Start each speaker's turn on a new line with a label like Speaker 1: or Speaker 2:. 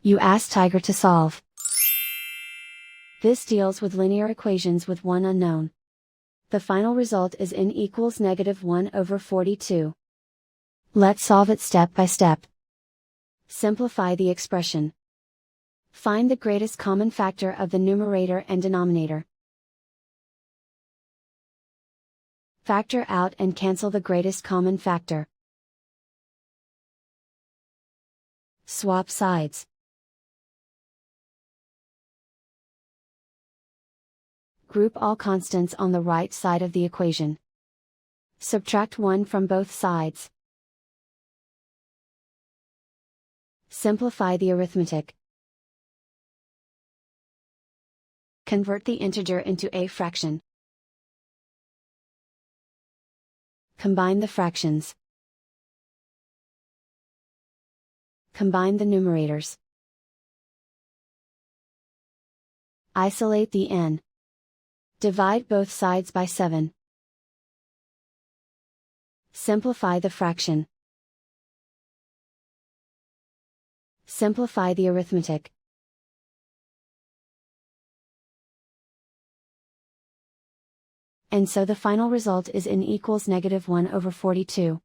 Speaker 1: You ask Tiger to solve. This deals with linear equations with one unknown. The final result is n equals -1/42. Let's solve it step by step. Simplify the expression. Find the greatest common factor of the numerator and denominator. Factor out and cancel the greatest common factor. Swap sides. Group all constants on the right side of the equation. Subtract 1 from both sides. Simplify the arithmetic. Convert the integer into a fraction. Combine the fractions. Combine the numerators. Isolate the n. Divide both sides by 7. Simplify the fraction. Simplify the arithmetic. And so the final result is n equals -1/42.